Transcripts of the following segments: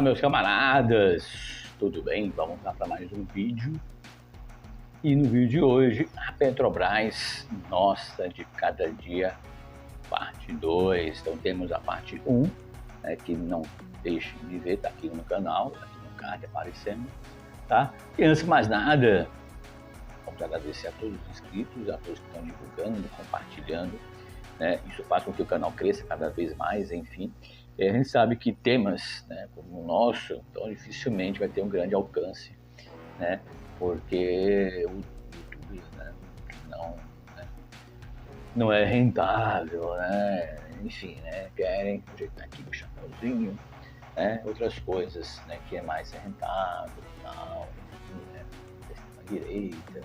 Olá, meus camaradas, tudo bem? Vamos lá para mais um vídeo. E no vídeo de hoje, a Petrobras, nossa de cada dia, parte 2. Então temos a parte 1, que não deixem de ver, tá aqui no canal, tá aqui no card aparecendo, tá? E antes de mais nada, vamos agradecer a todos os inscritos, a todos que estão divulgando, compartilhando, né? Isso faz com que o canal cresça cada vez mais, enfim. E a gente sabe que temas, né, como o nosso, então dificilmente vai ter um grande alcance, né? Porque o YouTube, né, não é rentável, né? Enfim, né? Querem ajeitar aqui o chapéuzinho, né? Outras coisas, né, que é mais rentável, tal, enfim, né? Direita,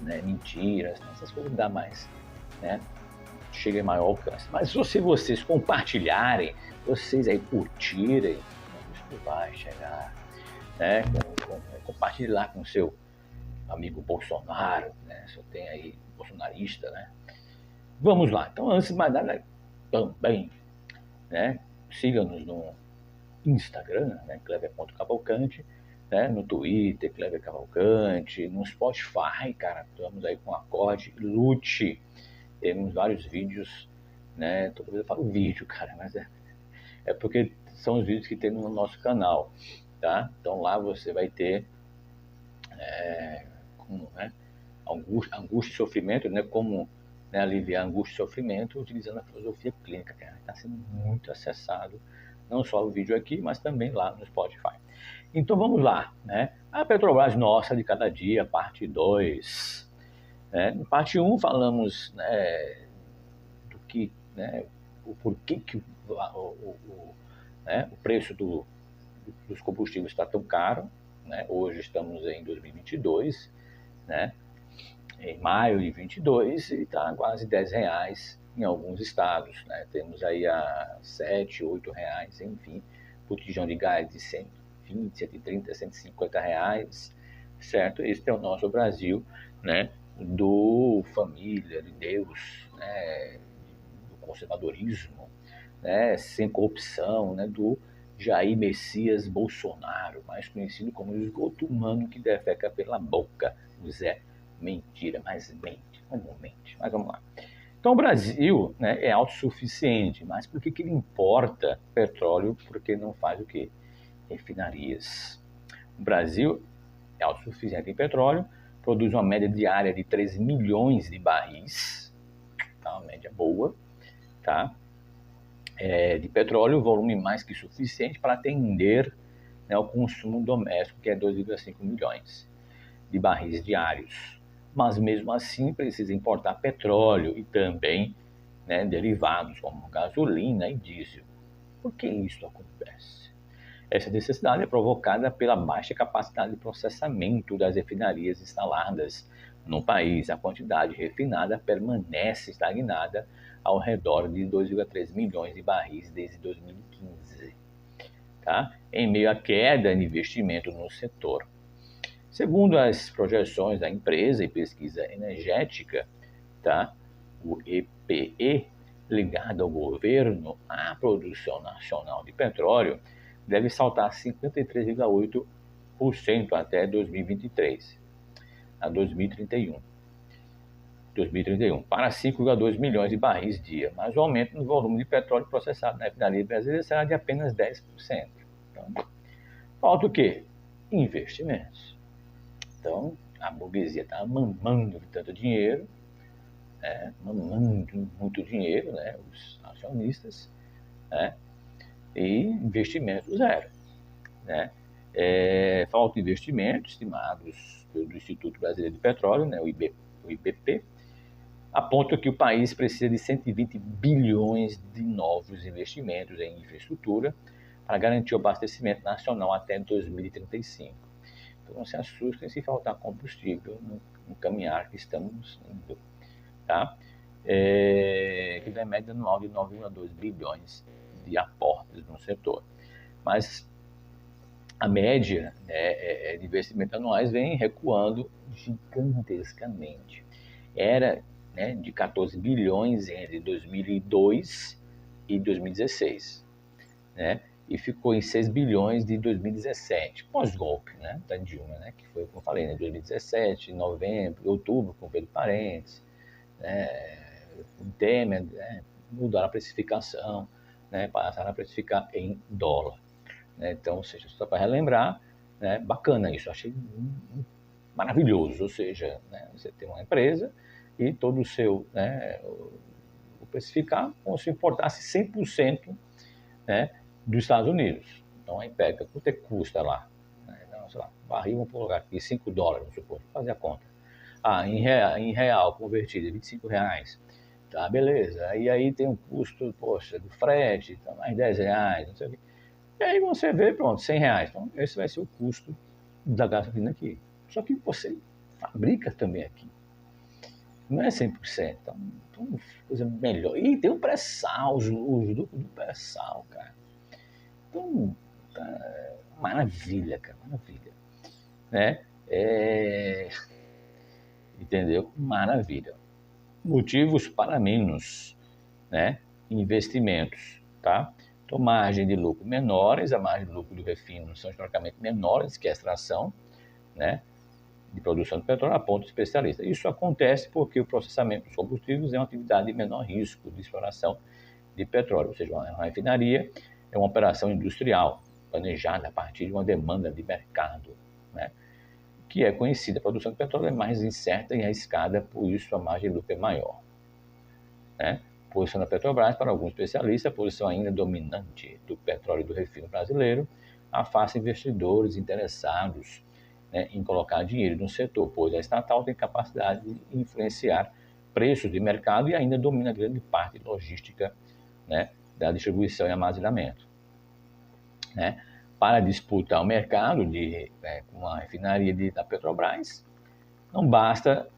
né? Mentiras, né? Essas coisas dá mais, né? Chega em maior alcance. Mas se vocês compartilharem, vocês aí curtirem, isso vai chegar, né? Compartilhe lá com seu amigo Bolsonaro, né? Se eu tenho aí bolsonarista, né? Vamos lá. Então, antes de mais nada, também, né? Siga-nos no Instagram, né? Clever.cavalcante, né? No Twitter, Clever Cavalcante, no Spotify, cara, estamos aí com acorde Lute. Temos vários vídeos, né? Toda vez eu falo vídeo, cara, mas é porque são os vídeos que tem no nosso canal, tá? Então lá você vai ter né, angústia e sofrimento, né? Como, né, aliviar angústia e sofrimento utilizando a filosofia clínica, cara. Está sendo muito acessado, não só o vídeo aqui, mas também lá no Spotify. Então vamos lá, né? A Petrobras nossa de cada dia, parte 2. Né? No parte 1 falamos, né, do que, né, o porquê que né, o preço dos combustíveis está tão caro, né? Hoje estamos em 2022, né? Em maio de 22 e está quase R$ 10 em alguns estados, né? Temos aí a R$ 7, R$ 8, enfim, botijão de gás de 120, 130, R$ 150, certo? Esse é o nosso Brasil, né? Do família, de Deus, né? Do conservadorismo, né? Sem corrupção, né? Do Jair Messias Bolsonaro, mais conhecido como o esgoto humano que defeca pela boca, o Zé Mentira, mas mente, como mente. Mas vamos lá. Então o Brasil, né, é autossuficiente, mas por que ele importa petróleo? Porque não faz o quê? Refinarias. O Brasil é autossuficiente em petróleo, produz uma média diária de 13 milhões de barris, tá? Uma média boa, tá? De petróleo, volume mais que suficiente para atender, né, o consumo doméstico, que é 2,5 milhões de barris diários. Mas mesmo assim precisa importar petróleo e também, né, derivados como gasolina e diesel. Por que isso acontece? Essa necessidade é provocada pela baixa capacidade de processamento das refinarias instaladas no país. A quantidade refinada permanece estagnada ao redor de 2,3 milhões de barris desde 2015, tá? Em meio à queda de investimento no setor. Segundo as projeções da empresa e pesquisa energética, tá? O EPE, ligado ao governo, a produção nacional de petróleo deve saltar 53,8% até 2023 a 2031, para 5,2 milhões de barris dia, mas o aumento no volume de petróleo processado na refinaria brasileira será de apenas 10%. Então, falta o quê? Investimentos. Então, a burguesia está mamando de tanto dinheiro, mamando muito dinheiro, né, os acionistas, né, e investimento zero, né. Falta investimento, estimados pelo Instituto Brasileiro de Petróleo, né, o IBP, aponta que o país precisa de 120 bilhões de novos investimentos em infraestrutura para garantir o abastecimento nacional até 2035. Então não se assustem se faltar combustível no caminhar que estamos indo, tá? Que dá média anual de 9,2 bilhões de aportes no setor. Mas a média, né, de investimentos anuais vem recuando gigantescamente. Era, né, de 14 bilhões entre 2002 e 2016. Né? e ficou em 6 bilhões de 2017, pós-golpe, né, da Dilma, né, que foi, como eu falei, né, 2017, novembro, outubro, com Pedro Parentes, Temer, né, mudaram a precificação, né, passaram a precificar em dólar. Né, então, ou seja, só para relembrar, né, bacana isso, achei maravilhoso, ou seja, né, você tem uma empresa e todo o seu, né, o precificar como se importasse 100%, né, dos Estados Unidos. Então, aí pega, quanto é que custa lá? Então, sei lá, barril, vamos colocar aqui 5 dólares, vamos supor, fazer a conta. Em real convertido, R$ 25. Tá, beleza. E aí tem um custo, poxa, do frete, tá mais R$ 10, não sei o quê. E aí você vê, pronto, R$ 100. Então, esse vai ser o custo da gasolina aqui. Só que você fabrica também aqui. Não é 100%. Então coisa melhor. E tem o pré-sal, os lucros do pré-sal, cara. Então, tá, maravilha, cara, maravilha. Né? Entendeu? Maravilha. Motivos para menos, né? Investimentos, tá? Então, margem de lucro menores, a margem de lucro do refino são historicamente menores que a extração, né, de produção de petróleo, aponta o especialista. Isso acontece porque o processamento dos combustíveis é uma atividade de menor risco de exploração de petróleo, ou seja, uma refinaria é uma operação industrial planejada a partir de uma demanda de mercado, né, que é conhecida. A produção de petróleo é mais incerta e arriscada, por isso a margem de lucro é maior. Né? Posição da Petrobras, para alguns especialistas, a posição ainda dominante do petróleo do refino brasileiro afasta investidores interessados, né, em colocar dinheiro no setor, pois a estatal tem capacidade de influenciar preços de mercado e ainda domina grande parte logística, né, da distribuição e armazenamento. Né? Para disputar o mercado com a refinaria da Petrobras, não basta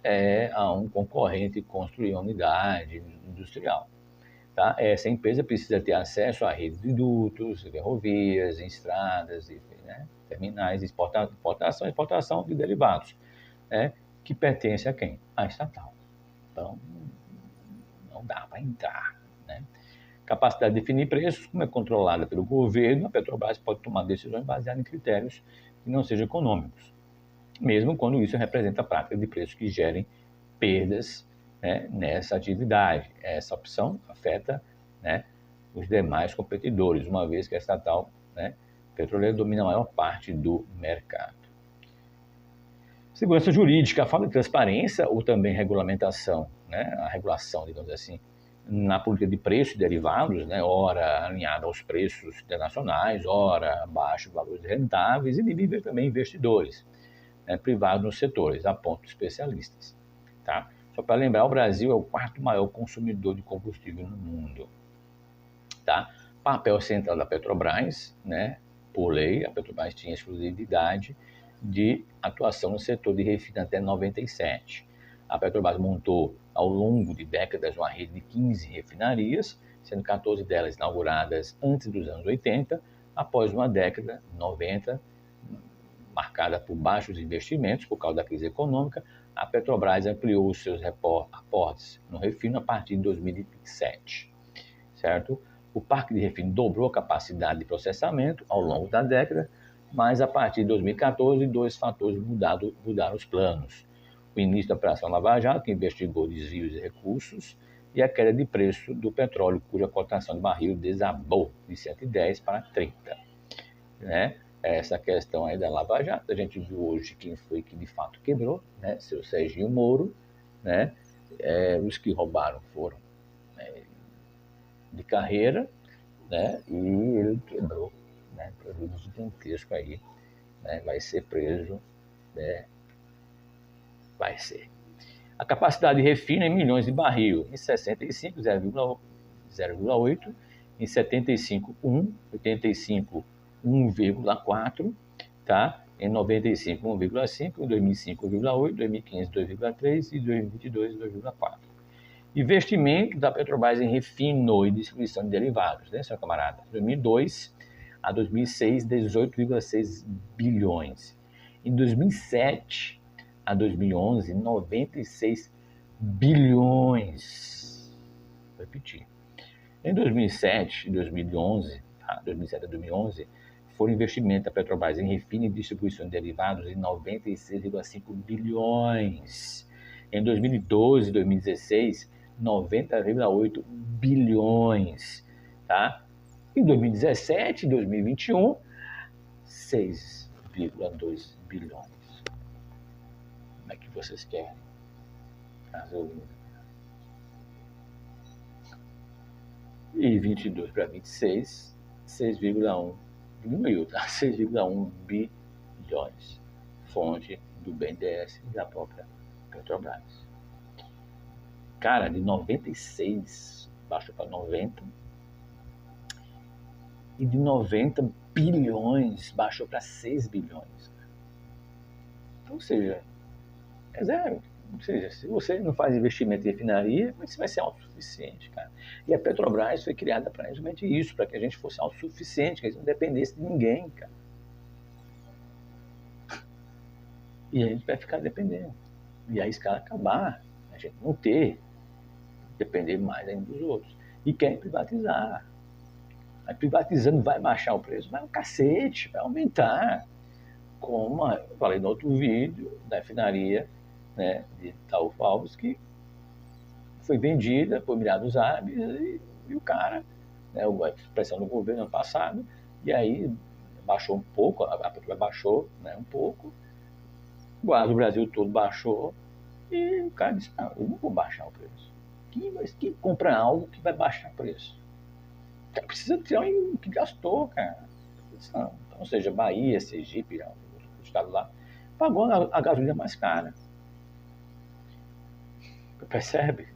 a um concorrente construir uma unidade industrial. Tá? Essa empresa precisa ter acesso à rede de dutos, ferrovias, estradas, né, terminais, importação e exportação de derivados, né, que pertence a quem? À estatal. Então, não dá para entrar. Né? Capacidade de definir preços, como é controlada pelo governo, a Petrobras pode tomar decisões baseadas em critérios que não sejam econômicos, mesmo quando isso representa a prática de preços que gerem perdas, né, nessa atividade. Essa opção afeta, né, os demais competidores, uma vez que a estatal, né, petroleira domina a maior parte do mercado. Segurança jurídica, fala de transparência ou também regulamentação, né, a regulação, digamos assim, na política de preços derivados, né, ora alinhada aos preços internacionais, ora abaixo de valores rentáveis e inibir também investidores, né, privados nos setores, apontam especialistas. Tá? Só para lembrar, o Brasil é o quarto maior consumidor de combustível no mundo. Tá? Papel central da Petrobras, né? Por lei, a Petrobras tinha exclusividade de atuação no setor de refino até 97. A Petrobras montou, ao longo de décadas, uma rede de 15 refinarias, sendo 14 delas inauguradas antes dos anos 80, após uma década, 90, marcada por baixos investimentos por causa da crise econômica. A Petrobras ampliou os seus aportes no refino a partir de 2007, certo? O parque de refino dobrou a capacidade de processamento ao longo da década, mas a partir de 2014, dois fatores mudaram os planos. O início da Operação Lava Jato, que investigou desvios de recursos, e a queda de preço do petróleo, cuja cotação de barril desabou de 110 para 30. Né? Essa questão aí da Lava Jato, a gente viu hoje quem foi que de fato quebrou, né? Seu Serginho Moro, né? Os que roubaram foram de carreira, né? E ele quebrou, né? Prejuízo gigantesco aí, né? Vai ser preso, né? Vai ser. A capacidade de refino em milhões de barril, em 65, 0,8, em 75, 1, 85, 1,4, tá? Em 95, 1,5, em 2005, 1,8, 2015, 2,3 e 2022, 2,4. Investimento da Petrobras em refino e distribuição de derivados, né, seu camarada? 2002 a 2006, 18,6 bilhões. Em 2007 a 2011, 96 bilhões. Vou repetir. Em 2007 e 2011, 2007 a 2011, foram investimentos da Petrobras em refino e distribuição de derivados de 96,5 bilhões. Em 2012 e 2016, 90,8 bilhões. Tá? Em 2017 e 2021, 6,2 bilhões. Como é que vocês querem? Gasolina. E 22 para 26, 6,1 diminuiu, tá? 6,1 bilhões. Fonte do BNDES e da própria Petrobras. Cara, de 96 baixou para 90. E de 90 bilhões baixou para 6 bilhões. Então, ou seja, é zero. Ou seja, se você não faz investimento em refinaria, você vai ser autossuficiente, cara. E a Petrobras foi criada para justamente isso, para que a gente fosse autossuficiente, que a gente não dependesse de ninguém, cara. E a gente vai ficar dependendo. E a escala acabar, a gente não ter, depender mais ainda dos outros. E querem privatizar. Aí privatizando vai baixar o preço? Vai um cacete, vai aumentar. Como eu falei no outro vídeo, da refinaria, né, de Taúfo Alves, que foi vendida por Emirados Árabes e o cara, né, a pressão do governo ano passado, e aí baixou um pouco, a Petrobras baixou, né, um pouco, o gás do Brasil todo baixou, e o cara disse, não, eu não vou baixar o preço. Quem compra algo que vai baixar o preço? O cara precisa tirar o que gastou, cara. Então, ou seja, Bahia, Sergipe, o estado lá, pagou a gasolina mais cara. Percebe?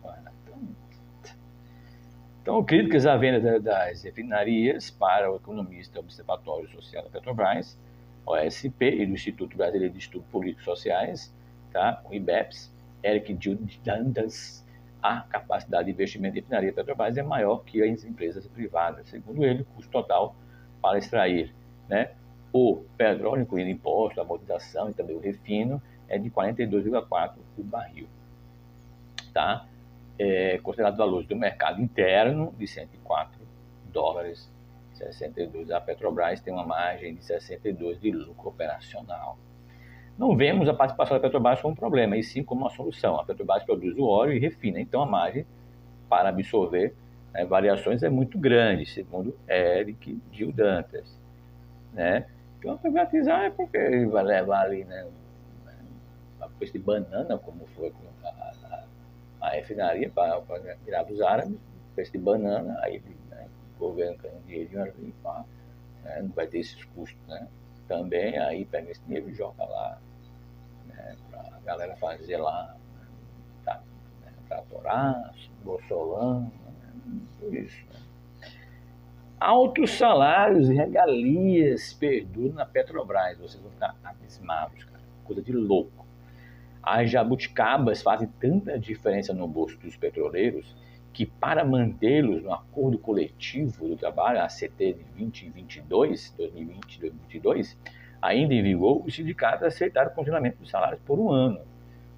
Então, críticas à venda das refinarias para o economista observatório social da Petrobras, OSP, e do Instituto Brasileiro de Estudos Políticos Sociais, tá? O IBEPS, Eric Dantas, a capacidade de investimento em refinaria da Petrobras é maior que as empresas privadas. Segundo ele, o custo total para extrair, né, o petróleo, incluindo imposto, amortização e também o refino, é de 42,4 o barril. Tá? Considerado valores do mercado interno de 104 dólares 62. A Petrobras tem uma margem de 62 de lucro operacional. Não vemos a participação da Petrobras como um problema, e sim como uma solução. A Petrobras produz o óleo e refina, então a margem para absorver variações é muito grande, segundo Eric Gil Dantas. Né? Então, privatizar é porque vai levar ali, né, uma coisa de banana, como foi a refinaria para Emirados Árabes, preço de banana, aí, né, o governo ganha dinheiro ali, né, não vai ter esses custos, né? Também aí pega esse dinheiro e joga lá, né, para a galera fazer lá, tá, né, tratoraço, bolsolão, né, tudo isso. Né? Altos salários e regalias perduram na Petrobras, vocês vão ficar abismados, cara, coisa de louco. As jabuticabas fazem tanta diferença no bolso dos petroleiros que, para mantê-los no acordo coletivo do trabalho, a CT de 2022, ainda em vigor, os sindicatos aceitaram o congelamento dos salários por um ano,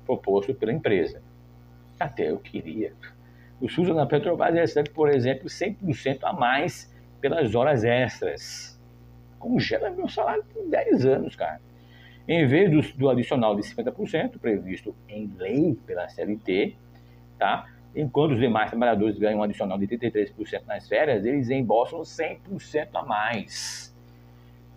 proposto pela empresa. Até eu queria. O SUS na Petrobras recebe, por exemplo, 100% a mais pelas horas extras. Congela meu salário por 10 anos, cara. Em vez do adicional de 50%, previsto em lei pela CLT, tá? Enquanto os demais trabalhadores ganham um adicional de 33% nas férias, eles embolsam 100% a mais.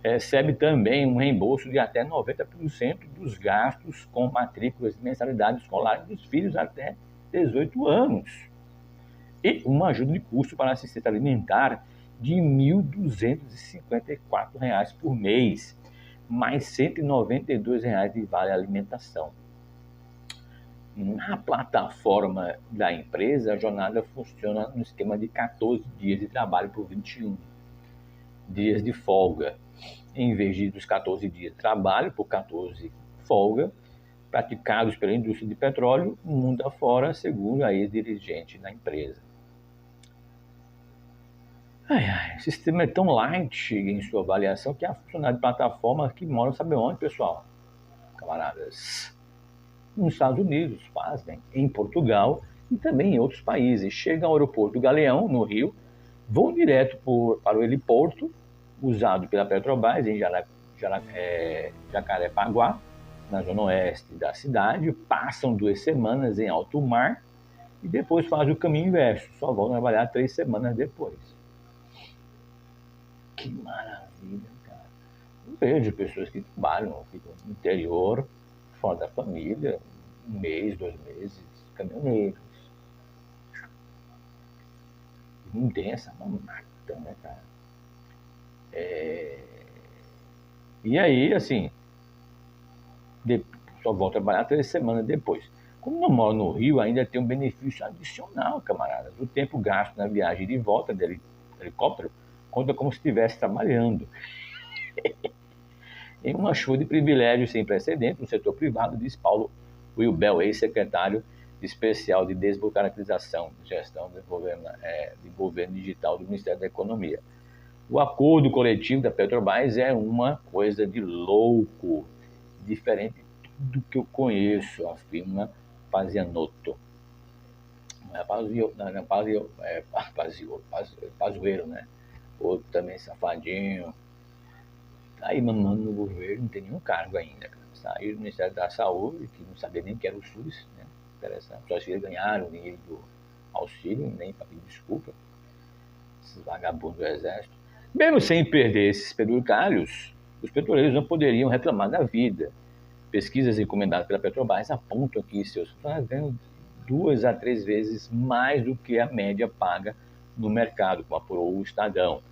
Recebe também um reembolso de até 90% dos gastos com matrículas de mensalidade escolar dos filhos até 18 anos. E uma ajuda de custo para assistência alimentar de R$ 1.254 por mês, mais R$ 192 de vale alimentação. Na plataforma da empresa, a jornada funciona no esquema de 14 dias de trabalho por 21 dias de folga, em vez dos 14 dias de trabalho por 14 folga, praticados pela indústria de petróleo, mundo afora, segundo a ex-dirigente da empresa. O sistema é tão light em sua avaliação que há funcionário de plataforma que moram, sabe onde, pessoal? Camaradas. Nos Estados Unidos, pasmem, em Portugal e também em outros países. Chega ao aeroporto Galeão, no Rio, vão direto para o heliporto, usado pela Petrobras em Jacarepaguá, na zona oeste da cidade, passam 2 semanas em alto mar e depois fazem o caminho inverso, só vão trabalhar 3 semanas depois. Que maravilha, cara. Eu vejo pessoas que trabalham, ficam no interior, fora da família, 1 mês, 2 meses, caminhoneiros. Não tem essa mamata, né, cara? E aí, assim, só vão trabalhar 3 semanas depois. Como não moro no Rio, ainda tem um benefício adicional, camaradas. O tempo gasto na viagem de volta de helicóptero conta como se estivesse trabalhando. Em uma chuva de privilégios sem precedentes no setor privado, diz Paulo Wilbel, ex-secretário especial de desburocratização e gestão de governo digital do Ministério da Economia. O acordo coletivo da Petrobras é uma coisa de louco, diferente de tudo que eu conheço, afirma Pazianotto. Não é Pazuello, né? Outro também safadinho. Tá aí mamando no governo, não tem nenhum cargo ainda. Cara. Saiu do Ministério da Saúde, que não sabia nem que era o SUS, né? Interessante. Só se ganharam o dinheiro do auxílio, nem para pedir desculpa. Esses vagabundos do Exército. Mesmo sem perder esses penduricalhos, os petroleiros não poderiam reclamar da vida. Pesquisas encomendadas pela Petrobras apontam que seus funcionários ganham 2 a 3 vezes mais do que a média paga no mercado, como apurou o Estadão.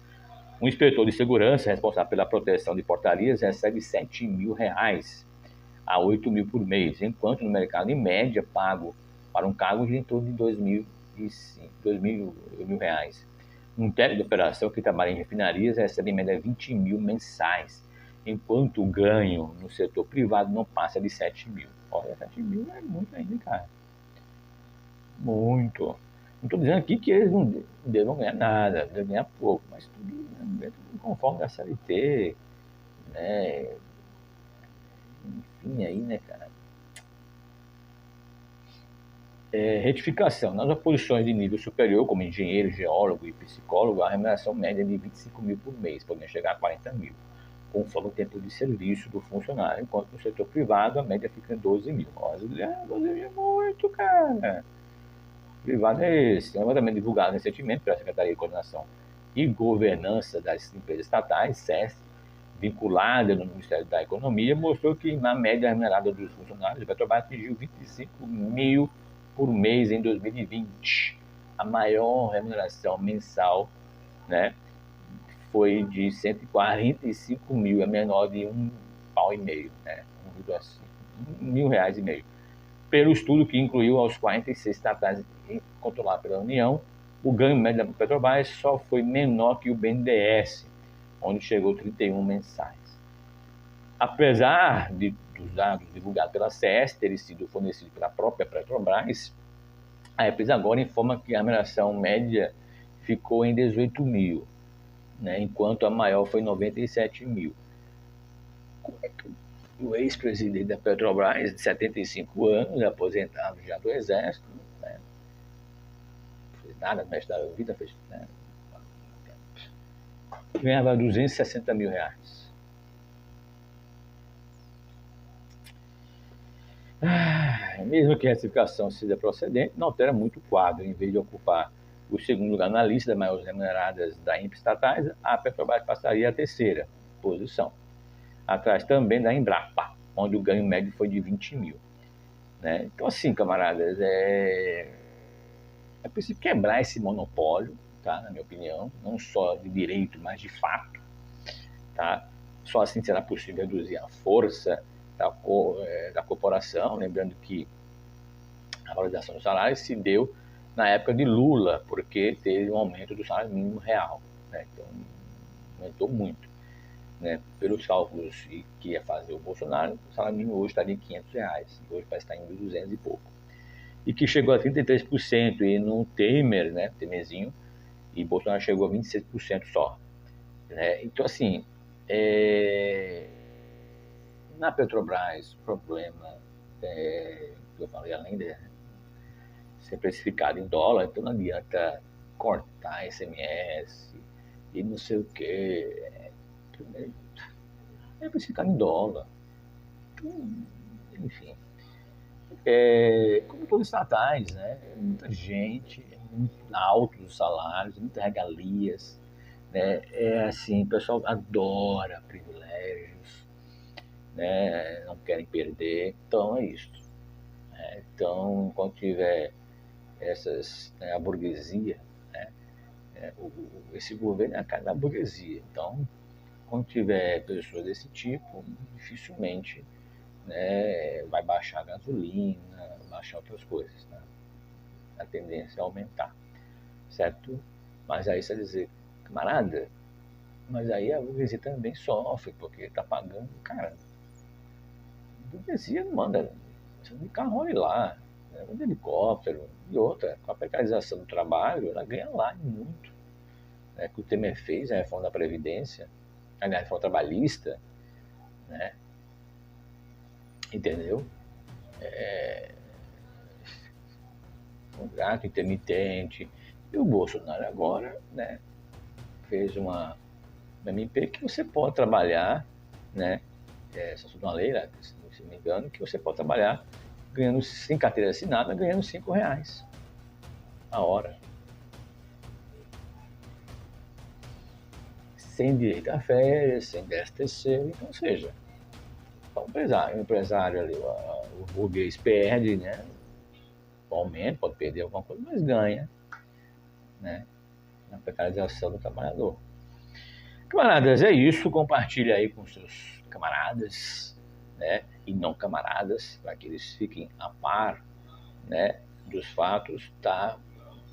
Um inspetor de segurança responsável pela proteção de portarias recebe R$7.000 a R$8.000 por mês, enquanto no mercado, em média, pago para um cargo de em torno de R$2.000. Um técnico de operação que trabalha em refinarias recebe em média 20.000 mensais, enquanto o ganho no setor privado não passa de 7.000. Olha, 7.000 é muito ainda, cara. Muito. Não estou dizendo aqui que eles não devam ganhar nada, devem ganhar pouco, mas tudo dentro do conforme da CLT, né? Enfim, aí, né, cara? Retificação. Nas posições de nível superior, como engenheiro, geólogo e psicólogo, a remuneração média é de 25.000 por mês, podendo chegar a 40.000, conforme o tempo de serviço do funcionário, enquanto no setor privado a média fica em 12.000. Olha, 12.000 é muito, cara. Privado é esse. Um levantamento divulgado recentemente pela Secretaria de Coordenação e Governança das Empresas Estatais, SESC, vinculada no Ministério da Economia, mostrou que, na média remunerada dos funcionários, a Petrobras atingiu 25.000 por mês em 2020. A maior remuneração mensal, né, foi de 145.000, é menor de R$1,5, né, R$1.500. Pelo estudo que incluiu aos 46 estatais controlados pela União, o ganho médio da Petrobras só foi menor que o BNDES, onde chegou 31 mensais. Apesar dos dados divulgados pela CS terem sido fornecidos pela própria Petrobras, a empresa agora informa que a remuneração média ficou em 18.000, né, enquanto a maior foi 97.000. Como é que o ex-presidente da Petrobras, de 75 anos, aposentado já do Exército, né, não fez nada no resto da vida, fez, né, ganhava R$260.000. Mesmo que a retificação seja procedente, não altera muito o quadro. Em vez de ocupar o segundo lugar na lista das maiores remuneradas da INPE estatais, a Petrobras passaria a terceira posição, atrás também da Embrapa, onde o ganho médio foi de 20.000. Né? Então, assim, camaradas, é preciso quebrar esse monopólio, tá? Na minha opinião, não só de direito, mas de fato. Tá? Só assim será possível reduzir a força da corporação, lembrando que a valorização do salário se deu na época de Lula, porque teve um aumento do salário mínimo real, né? Então aumentou muito, né? Pelos cálculos que ia fazer o Bolsonaro, o salário mínimo hoje estaria em R$500, hoje parece estar em 1.200 e pouco, e que chegou a 33%, e no Temer, né, Temerzinho, e Bolsonaro chegou a 26% só, né? Então, assim, na Petrobras, o problema que eu falei, além de ser precificado em dólar, então não adianta cortar SMS e não sei o quê. É para ficar em dólar. Enfim, como todos os estatais, né? Muita gente, muito altos os salários, muitas regalias, né? É assim, o pessoal adora privilégios, né? Não querem perder, então é isso. Né? Então, quando tiver essas, né, a burguesia, né? Esse governo é a cara da burguesia. Então, quando tiver pessoas desse tipo, dificilmente, né, vai baixar a gasolina, baixar outras coisas, né? A tendência é aumentar, certo? Mas aí você vai dizer, camarada, mas aí a burguesia também sofre, porque está pagando, cara, a burguesia não manda, você não carro olha lá, né? Manda helicóptero, e outra, com a precarização do trabalho, ela ganha lá muito, né? Que o Temer fez, a reforma da Previdência, a reforma trabalhista, né? Entendeu? Contrato intermitente. E o Bolsonaro agora, né, fez uma MP que você pode trabalhar, né, essa é uma lei, né, se não me engano, que você pode trabalhar ganhando, sem carteira assinada, ganhando R$ 5 a hora. Sem direito a férias, sem 13º, então, ou seja, o empresário ali, o burguês perde, né, aumenta, pode perder alguma coisa, mas ganha, né, na precarização do trabalhador. Camaradas, é isso. Compartilhe aí com seus camaradas, né? E não camaradas, para que eles fiquem a par, né, dos fatos. Tá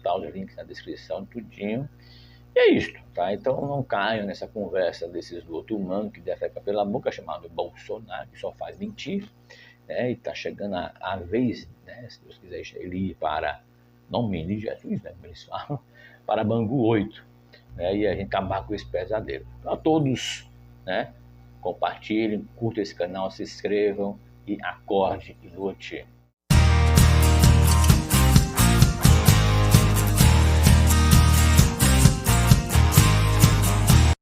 os links na descrição, tudinho. E é isso, tá? Então não caiam nessa conversa desses outros humanos que defecam pela boca, chamado Bolsonaro, que só faz mentir, né? E tá chegando a vez, né? Se Deus quiser, ele ir para, não de Jesus, né? Como eles falam, para Bangu 8. Né, e a gente acabar com esse pesadelo. Então, a todos, né, compartilhem, curtam esse canal, se inscrevam e acorde e lute.